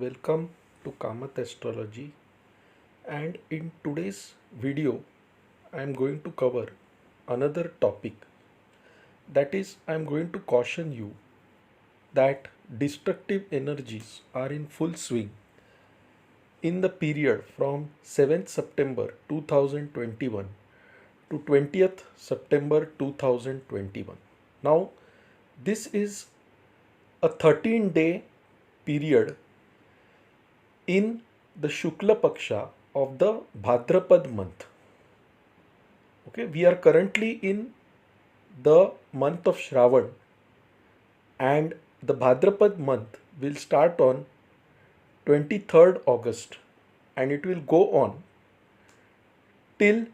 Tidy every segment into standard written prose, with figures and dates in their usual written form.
welcome to Kamath Astrology, and in today's video I am going to cover another topic, that is I am going to caution you that destructive energies are in full swing in the period from 7th September 2021 to 20th September 2021. Now this is a 13-day period in the Shukla Paksha of the Bhadrapad month. Okay, we are currently in the month of Shravan, and the Bhadrapad month will start on 23rd August and it will go on till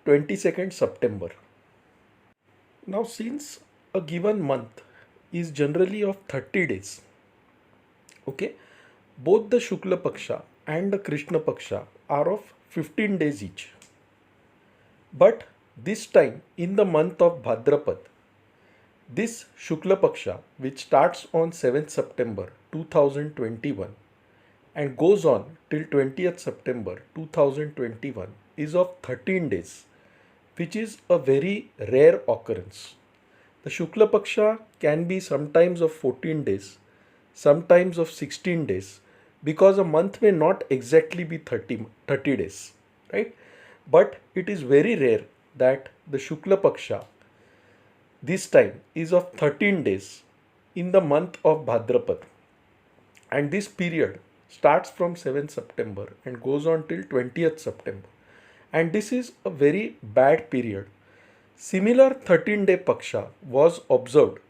22nd September. Now, since a given month is generally of 30 days, okay, both the Shukla Paksha and the Krishna Paksha are of 15 days each. But this time in the month of Bhadrapad, this Shukla Paksha, which starts on 7th September 2021 and goes on till 20th September 2021, is of 13 days, which is a very rare occurrence. The Shukla Paksha can be sometimes of 14 days, sometimes of 16 days, because a month may not exactly be 30 days, right? But it is very rare that the Shukla Paksha this time is of 13 days in the month of Bhadrapad, and this period starts from 7th September and goes on till 20th September, and this is a very bad period. Similar 13-day Paksha was observed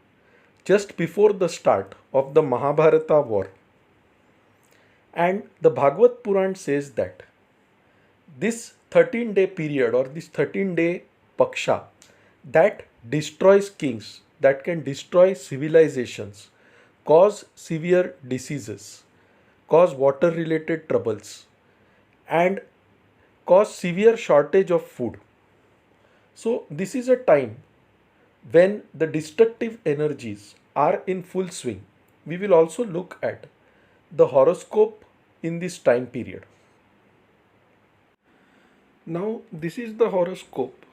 just before the start of the Mahabharata war, and the Bhagavad Puran says that this 13-day period or this 13-day Paksha that destroys kings, that can destroy civilizations, cause severe diseases, cause water related troubles, and cause severe shortage of food. So, this is a time when the destructive energies are in full swing. We will also look at the horoscope in this time period. Now, this is the horoscope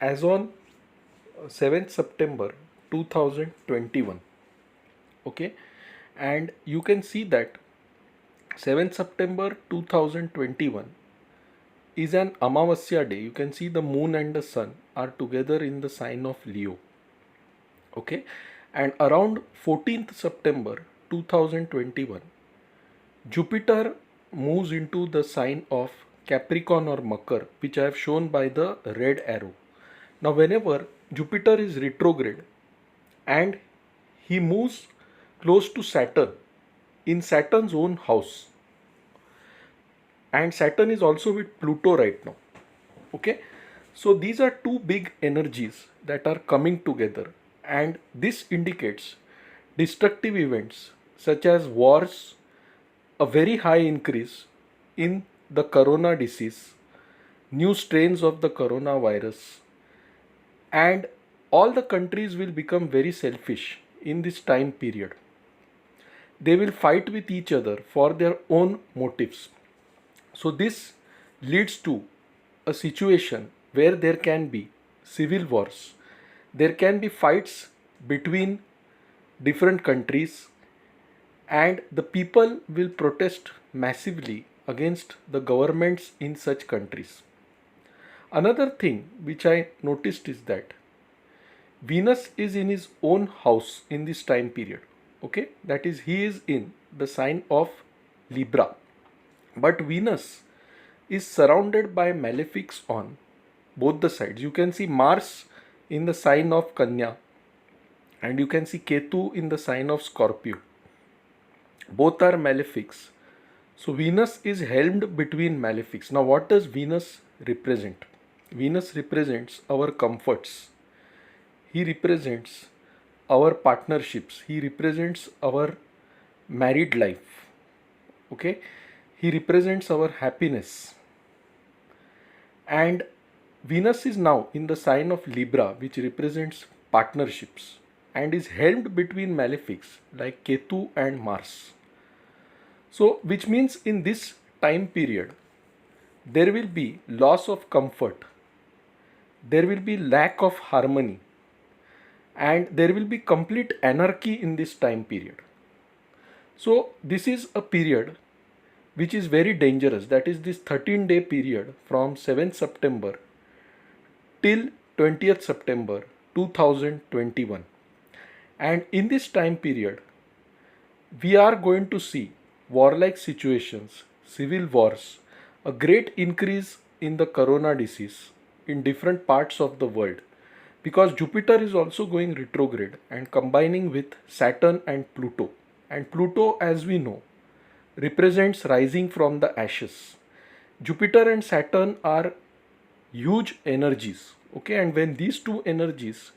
as on 7th September 2021. Okay, and you can see that 7th September 2021 is an Amavasya day. You can see the moon and the sun are together in the sign of Leo. Okay, and around 14th September 2021, Jupiter moves into the sign of Capricorn or Makar, which I have shown by the red arrow. Now, whenever Jupiter is retrograde and he moves close to Saturn in Saturn's own house, and Saturn is also with Pluto right now. Okay, so these are two big energies that are coming together, and this indicates destructive events such as wars, a very high increase in the corona disease, new strains of the coronavirus, and all the countries will become very selfish in this time period. They will fight with each other for their own motives. So, this leads to a situation where there can be civil wars, there can be fights between different countries, and the people will protest massively against the governments in such countries. Another thing which I noticed is that Venus is in his own house in this time period. Okay, that is, he is in the sign of Libra. But Venus is surrounded by malefics on both the sides. You can see Mars in the sign of Kanya, and you can see Ketu in the sign of Scorpio. Both are malefics. So Venus is helmed between malefics. Now, what does Venus represent? Venus represents our comforts. He represents our partnerships. He represents our married life. Okay, he represents our happiness. And Venus is now in the sign of Libra, which represents partnerships, and is held between malefics like Ketu and Mars. So which means in this time period there will be loss of comfort, there will be lack of harmony, and there will be complete anarchy in this time period. So this is a period which is very dangerous. That is this 13-day period from 7th September till 20th September 2021. And in this time period, we are going to see warlike situations, civil wars, a great increase in the corona disease in different parts of the world, because Jupiter is also going retrograde and combining with Saturn and Pluto. And Pluto, as we know, represents rising from the ashes. Jupiter and Saturn are huge energies, okay, and when these two energies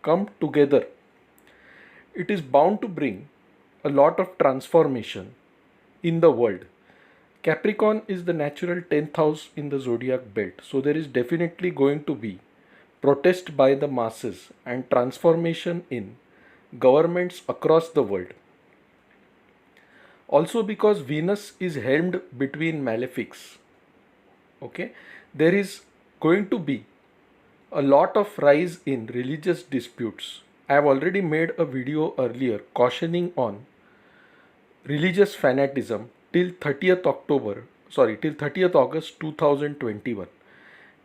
come together, it is bound to bring a lot of transformation in the world. Capricorn is the natural 10th house in the zodiac belt, so there is definitely going to be protest by the masses and transformation in governments across the world. Also, because Venus is helmed between malefics, okay, there is going to be a lot of rise in religious disputes. I have already made a video earlier cautioning on religious fanaticism till 30th August 2021.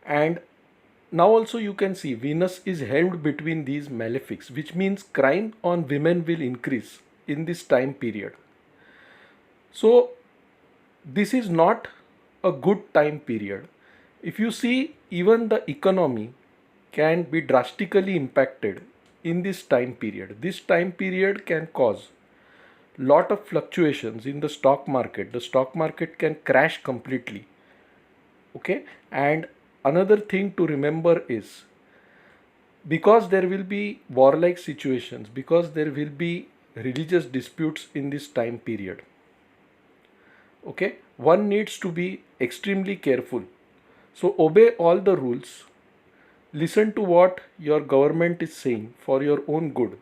And now also you can see Venus is held between these malefics, which means crime on women will increase in this time period. So this is not a good time period. If you see, even the economy can be drastically impacted in this time period. This time period can cause lot of fluctuations in the stock market. The stock market can crash completely. Okay, and another thing to remember is, because there will be warlike situations, because there will be religious disputes in this time period, okay, one needs to be extremely careful. So obey all the rules, listen to what your government is saying for your own good,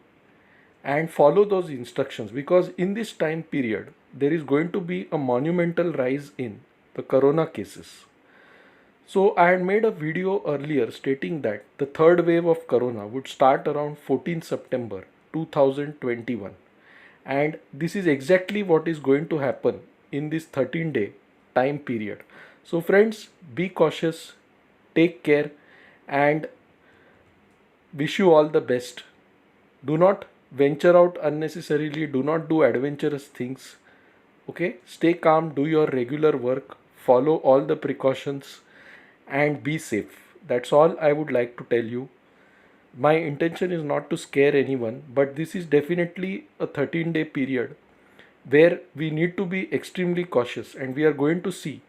and follow those instructions, because in this time period there is going to be a monumental rise in the corona cases. So I had made a video earlier stating that the third wave of corona would start around 14 September 2021, and this is exactly what is going to happen in this 13-day time period. So friends, be cautious, take care, and wish you all the best. Do not venture out unnecessarily, do not do adventurous things. Okay, stay calm, do your regular work, follow all the precautions, and be safe. That's all I would like to tell you. My intention is not to scare anyone, but this is definitely a 13-day period where we need to be extremely cautious, and we are going to see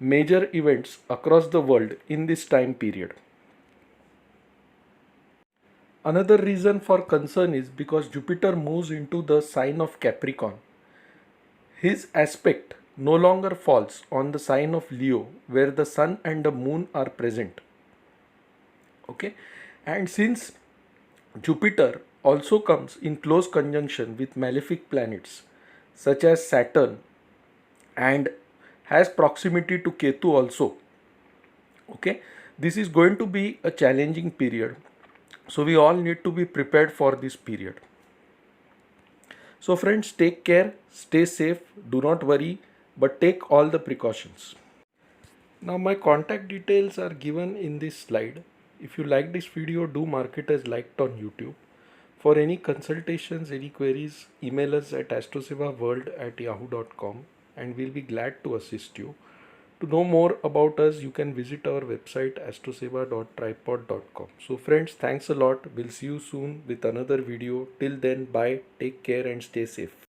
major events across the world in this time period. Another reason for concern is because Jupiter moves into the sign of Capricorn. His aspect no longer falls on the sign of Leo, where the sun and the moon are present. Okay, and since Jupiter also comes in close conjunction with malefic planets such as Saturn and has proximity to Ketu also, okay, this is going to be a challenging period. So we all need to be prepared for this period. So friends, take care, stay safe, do not worry, but take all the precautions. Now my contact details are given in this slide. If you like this video, do mark it as liked on YouTube. For any consultations, any queries, email us at astrosevaworld@yahoo.com and we'll be glad to assist you. To know more about us, you can visit our website astroseva.tripod.com. So friends, thanks a lot. We'll see you soon with another video. Till then, bye, take care and stay safe.